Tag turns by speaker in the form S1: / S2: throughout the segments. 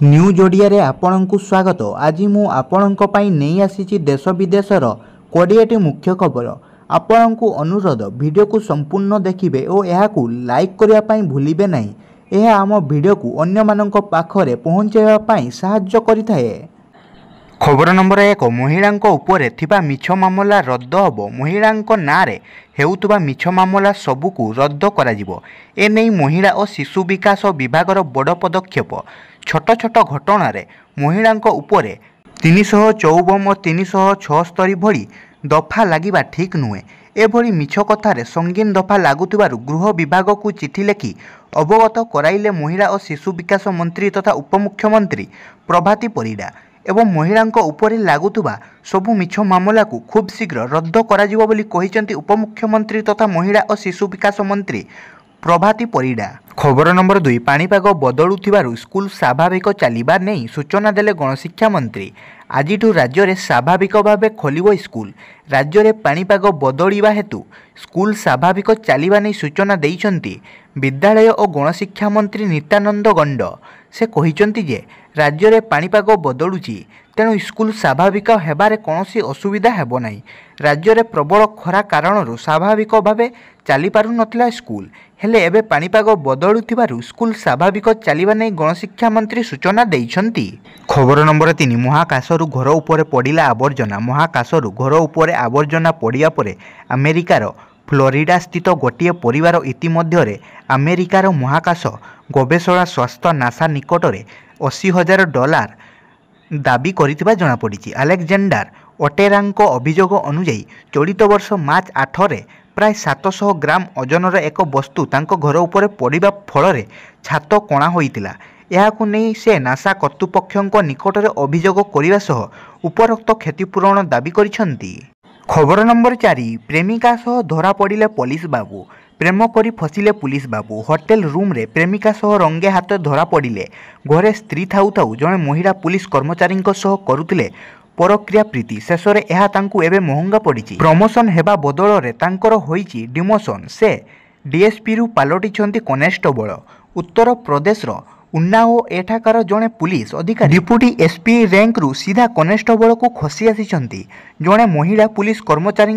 S1: News Odia आपणku स्वागत। आज मु आपणଙ୍କ ପାଇଁ ନେଇ ଆସିଛି देश विदेशर 20ଟି मुख्य खबर। आपणକୁ अनुरोध वीडियो को संपूर्ण देखिए और यह लाइक करने ପାଇଁ भूलिबे नहीं। यह आम वीडियो को अन्य मानक पाखरे पहुंचाइबा ପାଇଁ साहाय्य करिथाए। खबर नंबर 1 महिला उपरे थिबा मिछ मामला रद्द हब। महिला नारे हेउतबा मिछ मामला सबुकु रद्द कराजिबो। एनै महिला और शिशु विकास विभागर बड़ पदक्षेप। छोट छोट घटना रे महिला उपरे 354 और 376 भली दफा लगिबा ठीक नुहे। एभली मिछ कथार संगीन दफा लगुथिबारु गृह विभाग को चिठी लेखि अवगत कराइले महिला और शिशु विकास मंत्री तथा उपमुख्यमंत्री प्रभाती परिडा। एवं महिला उपरे लगुवा सबु मिछ मामला को खूब शीघ्र रद्द कराजिबो बोली कहिसेंती उपमुख्यमंत्री तथा महिला और शिशु विकास मंत्री प्रभाती परिडा। खबर नंबर 2 पाणीपाग बदलुथिबारु स्कूल स्वाभाविक चलिबा नहीं सूचना देले गणशिक्षा मंत्री। आजिठु राज्य में स्वाभाविक भाव खोलिबो स्कूल। राज्य में पाणीपाग बदलिबा हेतु स्कूल स्वाभाविक चलिबा नहीं सूचना देइछंती विद्यालय और गणशिक्षा मंत्री नित्यानंद गंड। से कहिछंती जे राज्य में पाणीपाग बदलुची तेणु स्कूल स्वाभाविक हेबारे कौनसी असुविधा हेबो नहीं। राज्य में प्रबल खरा कारण स्वाभाविक भाव चली पारु नथिला स्कूल हेले एबे पाणीपाग बदलुथिबारु स्कूल स्वाभाविक चलिबा नहीं गणशिक्षा मंत्री सूचना देइछंती। खबर नंबर 3 महाकाशरू घर उपरे पड़िला आवर्जना। महाकाशरू घर उपरे आवर्जना पड़िया परे अमेरिकार फ्लोरिडा स्थित गोटे परिवार इतिमध्य अमेरिकार महाकाश गवेषणा स्वास्थ्य नासा निकट में $80,000 दाबी करिथिबा जଣା पड़िछि। अलेक्जेंडर ओटेरांक अभियोग अनुଯାयी चलित वर्ष मार्च 8 रे प्राय 700 ग्राम ओजनर एक वस्तु तांको घर उपरे पड़िबा फल छात कणा होइतिला। याकु नै से नासा कर्तृपक्षों निकट में अभियोग करने सह उपरोक्त क्षतिपूरण दाबी करिसेंती। खबर नंबर 4 प्रेमिका सह धरा पड़िले पुलिस बाबू। प्रेम करी फसिले पुलिस बाबू। होटेल रूम रे प्रेमिका सह रंगे हाथ धरा पड़िले। घरे स्त्री थाउ थाउ जड़े महिला पुलिस कर्मचारी सह करुतिले परक्रिया प्रीति। शेष में यह तांकु एबे महंगा पड़ी। प्रमोशन हेबा बदल रे तांकर होईची डिमोशन। से डीएसपी रु पालटिछंती कनेस्टेबल। उत्तर प्रदेश रो उन्नाव एठाकार जड़े पुलिस अधिकारी डिप्यूटी एसपी रैंक रु सीधा कनेस्टेबल को खसी आसिछंती। जड़े महिला पुलिस कर्मचारी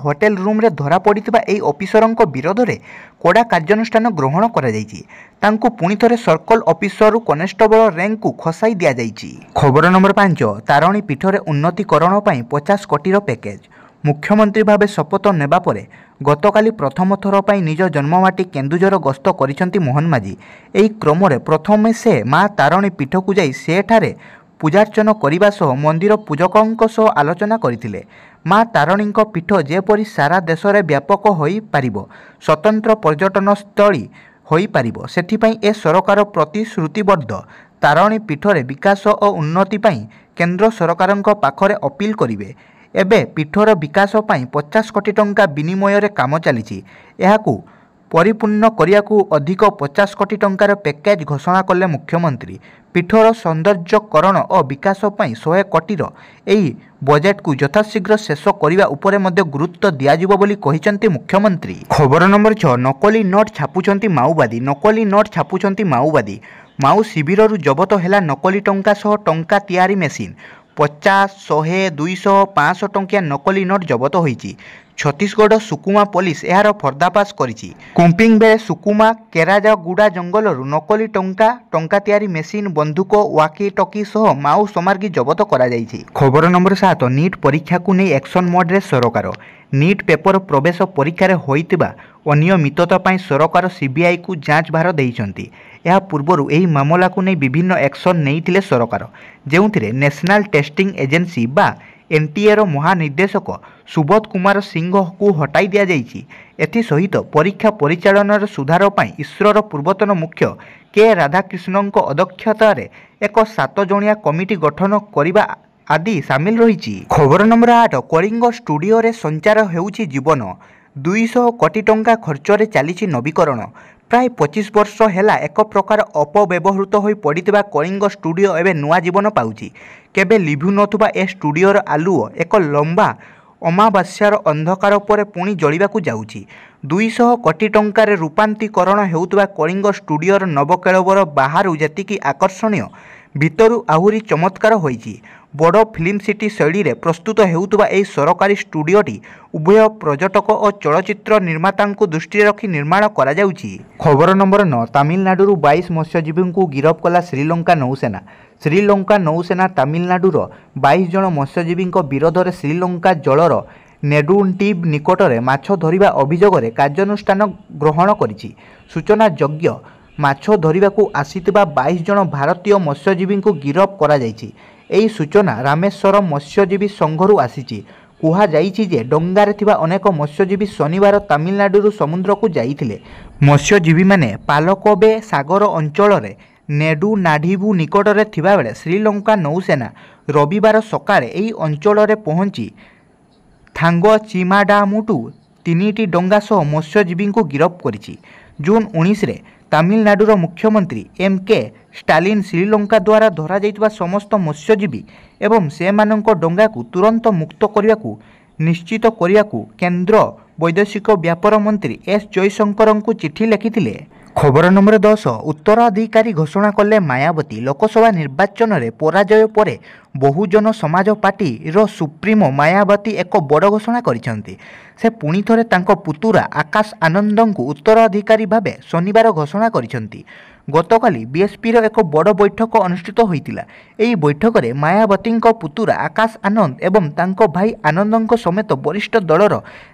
S1: होटेल रूम रे धरा पड़िथिबा एई ऑफिसरंक विरोध रे कड़ा कार्यानुष्ठान ग्रहण करा जायछि। तांकु पुणी थरे सर्कल ऑफिसर रु कनेस्टेबल रैंक को खसाई दिया जायछि। खबर नंबर 5 तारणी पीठरे उन्नतिकरण पई 50 कोटी पैकेज। मुख्यमंत्री भावे शपथ नेबा परे गतकाली प्रथम थर पर निज जन्ममाटी केन्दुझर गस्त करिसेंती मोहन माझी। एही क्रम रे प्रथमे से मां तारणी पीठ को जाई सेठारे पूजार्चन करने सह मंदिर पूजकों सह आलोचना करथिले। मां तारणी पीठ जेपरी सारा देश में व्यापक होई पारिबो, स्वतंत्र पर्यटन स्थली होई पारिबो, सेथिपई ए सरकार प्रतिश्रुतिबद्ध। तारणी पीठरे विकास और उन्नति पई केंद्र सरकारक पाखरे अपील करिवे। एबे पीठर विकास पई 50 कोटी टंका विनिमय रे काम चलिछि। एहाकू परिपूर्ण करियाकू अधिक 50 कोटी टंकार पैकेज घोषणा कले मुख्यमंत्री। पीठर सौंदर्यकरण और विकास पई 100 कोटीर एही बजेट को यथाशीघ्र शेष करने उपरे मध्य गुरुत्व दियाजिबो बोली कहिसेंती मुख्यमंत्री। खबर नंबर 6 नकली नोट छापुचंती माओवादी। नकली नोट छापुचंती माओवादी। माओ शिविररू जबत हेला नकली टंका सह टंका तैयारी मेसिन। 50, 100, 200, 500 टंकिया नकली नोट जबत होईची। छत्तीसगढ़ सुकुमा पुलिस यार पर्दाफाश करिछि। कुंपिंग बेले सुकुमा केराजागुड़ा जंगलरू नकली टंका तैयारी मेसिन, बंदूक, वाकी टकी सह माओ सामग्री जबत करा जायछि। खबर नंबर 7 नीट परीक्षा को नहीं एक्शन मोड रे सरकार। नीट पेपर प्रवेश परीक्षा रे होइतिबा अनियमितता पई सरकार सीबीआई को जांच भार देइछंती। या पूर्वरु एही मामला को नहीं विभिन्न एक्शन नेइथिले सरकार, जेउथिरे नेशनल टेस्टिंग एजेंसी बा एनटीए रो महानिर्देशक सुबोध कुमार सिंह को हटाई दिया जाइछि। एथि सहित परीक्षा परिचालन सुधार पई इसरोर पूर्वतन मुख्य के राधाकृष्णन अध्यक्षतार एक 7 जणिया कमिटी गठन करिबा आदि सामिल रही। खबर नंबर 8 कलिंग स्टूडियो रे संचार हेउछि जीवन। 200 कोटी टंका खर्च रे चलिछि नवीकरण। प्राय 25 वर्ष हेला एक प्रकार अपव्यवहृत होई पड़िथिबा कलिंग स्टूडियो एवं नुआ जीवन पाउछि। केबे लिभु नथुबा ए स्टूडियोर आलुओ एक लंबा अमावास्यार अंधकार पर पुणी जलिबाकू जाउछि। 200 कोटी टंकार रूपांतरीकरण हेउतबा कलिंग स्टूडियोर नवकेळवर बाहरु जेतिकी आकर्षणीय ଭିତରୁ ଆହୁରି ଚମତ୍କାର ହୋଇଛି। ବଡ଼ ଫିଲ୍ମ ସିଟି ଶୈଳୀରେ ପ୍ରସ୍ତୁତ ହେଉଥିବା ଏହି ସରକାରୀ ଷ୍ଟୁଡିଓଟି ଉଭୟ ପର୍ଯ୍ୟଟକ ଓ ଚଳଚ୍ଚିତ୍ର ନିର୍ମାତାଙ୍କୁ ଦୃଷ୍ଟିରେ ରଖି ନିର୍ମାଣ କରାଯାଉଛି। ଖବର ନମ୍ବର 9। ତାମିଲନାଡୁରୁ 22 ମତ୍ସ୍ୟଜୀବୀଙ୍କୁ ଗିରଫ କଲା ଶ୍ରୀଲଙ୍କା ନୌସେନା। ଶ୍ରୀଲଙ୍କା ନୌସେନା ତାମିଲନାଡୁର 22 ଜଣ ମତ୍ସ୍ୟଜୀବୀଙ୍କ ବିରୋଧରେ ଶ୍ରୀଲଙ୍କା ଜଳର ନେଡୁଣ୍ଟିଭ୍ ନିକଟରେ ମାଛ ଧରିବା ଅଭିଯୋଗରେ କାର୍ଯ୍ୟାନୁଷ୍ଠାନ ଗ୍ରହଣ କରିଛି। ସୂଚନାଯୋଗ୍ୟ, ମାଛ ଧରିବାକୁ ଆସିଥିବା 22 ଜଣ ଭାରତୀୟ ମତ୍ସ୍ୟଜୀବୀଙ୍କୁ ଗିରଫ କରାଯାଇଛି। ଏହି ସୂଚନା ରାମେଶ୍ୱରମ ମତ୍ସ୍ୟଜୀବୀ ସଂଘରୁ ଆସିଛି। କୁହାଯାଇଛି ଯେ ଡଙ୍ଗାରେ ଥିବା ଅନେକ ମତ୍ସ୍ୟଜୀବୀ ଶନିବାର ତାମିଲନାଡୁରୁ ସମୁଦ୍ରକୁ ଯାଇଥିଲେ। ମତ୍ସ୍ୟଜୀବୀମାନେ ପାଲକୋବେ ସାଗର ଅଞ୍ଚଳରେ ନେଡୁନାଡିଭୁ ନିକଟରେ ଥିବାବେଳେ ଶ୍ରୀଲଙ୍କା ନୌସେନା ରବିବାର ସକାଳେ ଏହି ଅଞ୍ଚଳରେ ପହଞ୍ଚି ଥାଙ୍ଗଚିମାଡାମୁଠୁ 3ଟି ଡଙ୍ଗା ସହ ମତ୍ସ୍ୟଜୀବୀଙ୍କୁ ଗିରଫ କରିଛି। ଜୁନ୍ 19ରେ ତାମିଲନାଡୁର ମୁଖ୍ୟମନ୍ତ୍ରୀ ଏମ୍.କେ. ଷ୍ଟାଲିନ୍ ଶ୍ରୀଲଙ୍କା ଦ୍ୱାରା ଧରାଯାଇଥିବା ସମସ୍ତ ମତ୍ସ୍ୟଜୀବୀ ଏବଂ ସେମାନଙ୍କ ଡଙ୍ଗାକୁ ତୁରନ୍ତ ମୁକ୍ତ କରିବାକୁ ନିଶ୍ଚିତ କରିବାକୁ କେନ୍ଦ୍ର ବୈଦେଶିକ ବ୍ୟାପାର ମନ୍ତ୍ରୀ ଏସ୍ ଜୟଶଙ୍କରଙ୍କୁ ଚିଠି ଲେଖିଥିଲେ। ଖବର ନମ୍ବର 10। ଉତ୍ତରାଧିକାରୀ ଘୋଷଣା କଲେ ମାୟାବତୀ। ଲୋକସଭା ନିର୍ବାଚନରେ ପରାଜୟ ପରେ ବହୁଜନ ସମାଜ ପାର୍ଟିର ସୁପ୍ରିମୋ ମାୟାବତୀ ଏକ ବଡ଼ ଘୋଷଣା କରିଛନ୍ତି। ସେ ପୁଣି ଥରେ ତାଙ୍କ ପୁତୁରା ଆକାଶ ଆନନ୍ଦଙ୍କୁ ଉତ୍ତରାଧିକାରୀ ଭାବେ ଶନିବାର ଘୋଷଣା କରିଛନ୍ତି। ଗତକାଲି ବିଏସ୍ପିର ଏକ ବଡ଼ ବୈଠକ ଅନୁଷ୍ଠିତ ହୋଇଥିଲା। ଏହି ବୈଠକରେ ମାୟାବତୀଙ୍କ ପୁତୁରା ଆକାଶ ଆନନ୍ଦ ଏବଂ ତାଙ୍କ ଭାଇ ଆନନ୍ଦଙ୍କ ସମେତ ବରିଷ୍ଠ ଦଳର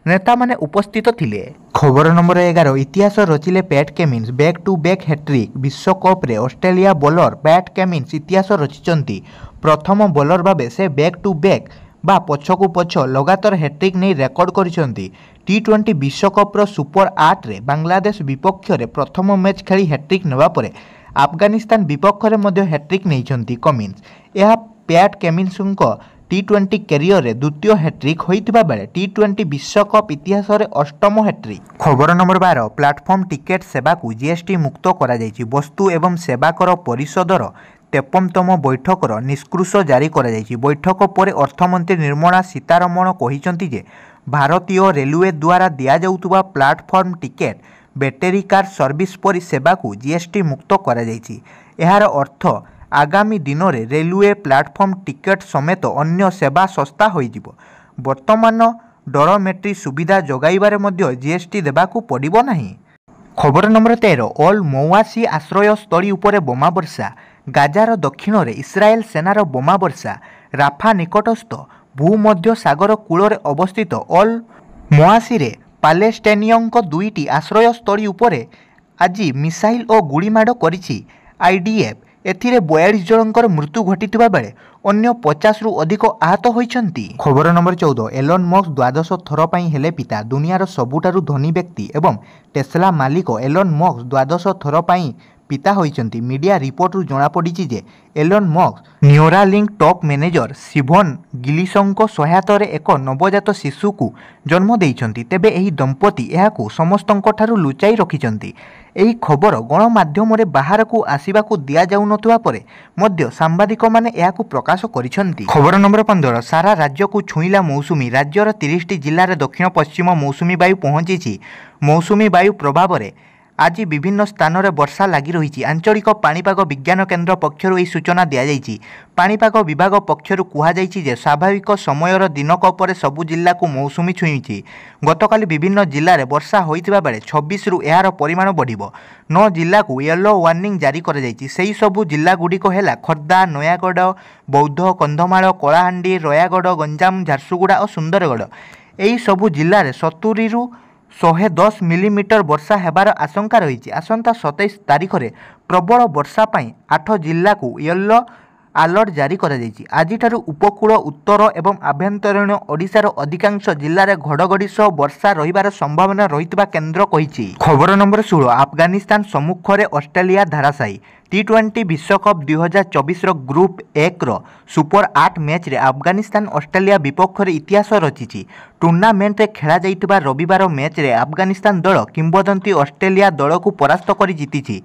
S1: ନେତାମାନେ ଉପସ୍ଥିତ ଥିଲେ। ଖବର ନମ୍ବର 11। ଇତିହାସ ରଚିଲେ Pat Cummins. Back to back hattrick. ବିଶ୍ୱକପ୍ରେ ଅଷ୍ଟ୍ରେଲିଆ ବୋଲର ପ୍ୟାଟ୍ କେମିନ୍ସ ଇତିହାସ ରଚିଛନ୍ତି। ପ୍ରଥମ ବୋଲର ଭାବେ ସେ ବ୍ୟାକ୍ ଟୁ ବ୍ୟାକ୍ ବା ପଛକୁ ପଛ ଲଗାତାର ହ୍ୟାଟ୍ରିକ୍ ନେଇ ରେକର୍ଡ କରିଛନ୍ତି। ଟି20 ବିଶ୍ୱକପ୍ର ସୁପର 8ରେ ବାଂଲାଦେଶ ବିପକ୍ଷରେ ପ୍ରଥମ ମ୍ୟାଚ୍ ଖେଳି ହ୍ୟାଟ୍ରିକ୍ ନେବା ପରେ ଆଫଗାନିସ୍ତାନ ବିପକ୍ଷରେ ମଧ୍ୟ ହ୍ୟାଟ୍ରିକ୍ ନେଇଛନ୍ତି କମିନ୍ସ। ଏହା ପ୍ୟାଟ୍ କେମିନ୍ସଙ୍କ ଟି20 କ୍ୟାରିୟରରେ ଦ୍ୱିତୀୟ ହ୍ୟାଟ୍ରିକ୍ ହୋଇଥିବା ବେଳେ ଟି20 ବିଶ୍ୱକପ୍ ଇତିହାସରେ ଅଷ୍ଟମ ହ୍ୟାଟ୍ରିକ୍। ଖବର ନମ୍ବର 12। ପ୍ଲାଟଫର୍ମ ଟିକେଟ୍ ସେବାକୁ ଜିଏସ୍ଟି ମୁକ୍ତ କରାଯାଇଛି। ବସ୍ତୁ ଏବଂ ସେବା କର ପରିଷଦର 53ତମ ବୈଠକର ନିଷ୍କର୍ଷ ଜାରି କରାଯାଇଛି। ବୈଠକ ପରେ ଅର୍ଥମନ୍ତ୍ରୀ ନିର୍ମଳା ସୀତାରମଣ କହିଛନ୍ତି ଯେ ଭାରତୀୟ ରେଲୱେ ଦ୍ୱାରା ଦିଆଯାଉଥିବା platform ticket, battery car service ପରି ସେବାକୁ ଜିଏସ୍ଟି ମୁକ୍ତ କରାଯାଇଛି। ଏହାର ଅର୍ଥ ଆଗାମୀ ଦିନରେ ରେଲୱେ ପ୍ଲାଟଫର୍ମ ଟିକେଟ୍ ସମେତ ଅନ୍ୟ ସେବା ଶସ୍ତା ହୋଇଯିବ। ବର୍ତ୍ତମାନ ଡୋରମେଟ୍ରି ସୁବିଧା ଯୋଗାଇବାରେ ମଧ୍ୟ ଜିଏସ୍ଟି ଦେବାକୁ ପଡ଼ିବ ନାହିଁ। ଖବର ନମ୍ବର 13। ଅଲ୍ ମୱାସି ଆଶ୍ରୟସ୍ଥଳୀ ଉପରେ ବୋମା ବର୍ଷା। ଗାଜାର ଦକ୍ଷିଣରେ ଇସ୍ରାଏଲ ସେନାର ବୋମା ବର୍ଷା। ରାଫା ନିକଟସ୍ଥ ଭୂମଧ୍ୟ ସାଗର କୂଳରେ ଅବସ୍ଥିତ ଅଲ୍ ମୱାସିରେ ପାଲେଷ୍ଟେନୀୟଙ୍କ 2ଟି ଆଶ୍ରୟସ୍ଥଳୀ ଉପରେ ଆଜି ମିସାଇଲ୍ ଓ ଗୁଳିମାଡ଼ କରିଛି ଆଇଡିଏଫ୍। ଏଥିରେ 42 ଜଣଙ୍କର ମୃତ୍ୟୁ ଘଟିଥିବା ବେଳେ ଅନ୍ୟ 50ରୁ ଅଧିକ ଆହତ ହୋଇଛନ୍ତି। ଖବର ନମ୍ବର 14। ଏଲନ୍ ମସ୍କ ଦ୍ୱାଦଶ ଥର ପାଇଁ ହେଲେ ପିତା। ଦୁନିଆର ସବୁଠାରୁ ଧନୀ ବ୍ୟକ୍ତି ଏବଂ ଟେସ୍ଲା ମାଲିକ ଏଲନ୍ ମସ୍କ ଦ୍ୱାଦଶ ଥର ପାଇଁ ପିତା ହୋଇଛନ୍ତି। ମିଡିଆ ରିପୋର୍ଟରୁ ଜଣାପଡ଼ିଛି ଯେ Elon Musk Neuralink top manager Steven ଗିଲିସଙ୍କ ସହାୟତାରେ ଏକ ନବଜାତ ଶିଶୁକୁ ଜନ୍ମ ଦେଇଛନ୍ତି। ତେବେ ଏହି ଦମ୍ପତି ଏହାକୁ ସମସ୍ତଙ୍କଠାରୁ ଲୁଚାଇ ରଖିଛନ୍ତି। ଏହି ଖବର ଗଣମାଧ୍ୟମରେ ବାହାରକୁ ଆସିବାକୁ ଦିଆଯାଉନଥିବା ପରେ ମଧ୍ୟ ସାମ୍ବାଦିକମାନେ ଏହାକୁ ପ୍ରକାଶ କରିଛନ୍ତି। ଖବର ନମ୍ବର 15। ସାରା ରାଜ୍ୟକୁ ଛୁଇଁଲା ମୌସୁମୀ। ରାଜ୍ୟର 30ଟି ଜିଲ୍ଲାରେ ଦକ୍ଷିଣ ପଶ୍ଚିମ ମୌସୁମୀ ବାୟୁ ପହଞ୍ଚିଛି। ମୌସୁମୀ ବାୟୁ ପ୍ରଭାବରେ ଆଜି ବିଭିନ୍ନ ସ୍ଥାନରେ ବର୍ଷା ଲାଗି ରହିଛି। ଆଞ୍ଚଳିକ ପାଣିପାଗ ବିଜ୍ଞାନ କେନ୍ଦ୍ର ପକ୍ଷରୁ ଏହି ସୂଚନା ଦିଆଯାଇଛି। ପାଣିପାଗ ବିଭାଗ ପକ୍ଷରୁ କୁହାଯାଇଛି ଯେ ସ୍ୱାଭାବିକ ସମୟର ଦିନକ ପରେ ସବୁ ଜିଲ୍ଲାକୁ ମୌସୁମୀ ଛୁଇଁଛି। ଗତକାଲି ବିଭିନ୍ନ ଜିଲ୍ଲାରେ ବର୍ଷା ହୋଇଥିବା ବେଳେ 26ରୁ ଏହାର ପରିମାଣ ବଢ଼ିବ। 9 ଜିଲ୍ଲାକୁ ୟେଲୋ ୱାର୍ଣ୍ଣିଂ ଜାରି କରାଯାଇଛି। ସେହି ସବୁ ଜିଲ୍ଲାଗୁଡ଼ିକ ହେଲା ଖୋର୍ଦ୍ଧା, ନୟାଗଡ଼, ବୌଦ୍ଧ, କନ୍ଧମାଳ, କଳାହାଣ୍ଡି, ନୟାଗଡ଼, ଗଞ୍ଜାମ, ଝାରସୁଗୁଡ଼ା ଓ ସୁନ୍ଦରଗଡ଼। ଏହି ସବୁ ଜିଲ୍ଲାରେ 70ରୁ 110 ମିଲିମିଟର ବର୍ଷା ହେବାର ଆଶଙ୍କା ରହିଛି। ଆସନ୍ତା 27 ତାରିଖରେ ପ୍ରବଳ ବର୍ଷା ପାଇଁ 8 ଜିଲ୍ଲାକୁ ୟେଲୋ ଆଲର୍ଟ ଜାରି କରାଯାଇଛି। ଆଜିଠାରୁ ଉପକୂଳ, ଉତ୍ତର ଏବଂ ଆଭ୍ୟନ୍ତରୀଣ ଓଡ଼ିଶାର ଅଧିକାଂଶ ଜିଲ୍ଲାରେ ଘଡ଼ଘଡ଼ି ସହ ବର୍ଷା ରହିବାର ସମ୍ଭାବନା ରହିଥିବା କେନ୍ଦ୍ର କହିଛି। ଖବର ନମ୍ବର 16। ଆଫଗାନିସ୍ତାନ ସମ୍ମୁଖରେ ଅଷ୍ଟ୍ରେଲିଆ ଧାରାସାୟୀ। ଟି20 ବିଶ୍ୱକପ୍ 2024ର ଗ୍ରୁପ୍ 1ର ସୁପର 8 ମ୍ୟାଚ୍ରେ ଆଫଗାନିସ୍ତାନ ଅଷ୍ଟ୍ରେଲିଆ ବିପକ୍ଷରେ ଇତିହାସ ରଚିଛି। ଟୁର୍ଣ୍ଣାମେଣ୍ଟରେ ଖେଳାଯାଇଥିବା ରବିବାର ମ୍ୟାଚ୍ରେ ଆଫଗାନିସ୍ତାନ ଦଳ କିମ୍ବଦନ୍ତୀ ଅଷ୍ଟ୍ରେଲିଆ ଦଳକୁ ପରାସ୍ତ କରି ଜିତିଛି।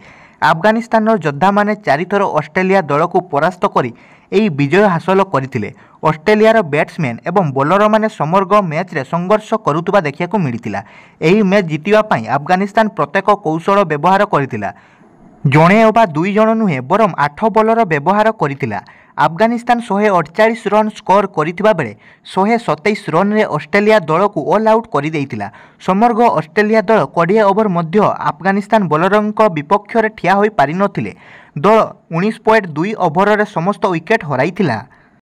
S1: ଆଫଗାନିସ୍ତାନର ଯୋଦ୍ଧାମାନେ 4 ଥର ଅଷ୍ଟ୍ରେଲିଆ ଦଳକୁ ପରାସ୍ତ କରି ଏହି ବିଜୟ ହାସଲ କରିଥିଲେ। ଅଷ୍ଟ୍ରେଲିଆର ବ୍ୟାଟ୍ସମ୍ୟାନ୍ ଏବଂ ବୋଲରମାନେ ସମଗ୍ର ମ୍ୟାଚ୍ରେ ସଂଘର୍ଷ କରୁଥିବା ଦେଖିବାକୁ ମିଳିଥିଲା। ଏହି ମ୍ୟାଚ୍ ଜିତିବା ପାଇଁ ଆଫଗାନିସ୍ତାନ ପ୍ରତ୍ୟେକ କୌଶଳ ବ୍ୟବହାର କରିଥିଲା। ଜଣେ ଅବା ଦୁଇ ଜଣ ନୁହେଁ ବରଂ 8 ବଲର ବ୍ୟବହାର କରିଥିଲା। ଆଫଗାନିସ୍ତାନ 148 ରନ୍ ସ୍କୋର କରିଥିବା ବେଳେ 127 ରନ୍ରେ ଅଷ୍ଟ୍ରେଲିଆ ଦଳକୁ ଅଲ୍ ଆଉଟ୍ କରିଦେଇଥିଲା। ସମଗ୍ର ଅଷ୍ଟ୍ରେଲିଆ ଦଳ 20 ଓଭର ମଧ୍ୟ ଆଫଗାନିସ୍ତାନ ବୋଲରଙ୍କ ବିପକ୍ଷରେ ଠିଆ ହୋଇପାରିନଥିଲେ। ଦଳ 19.2 ଓଭରରେ ସମସ୍ତ ୱିକେଟ୍ ହରାଇଥିଲା।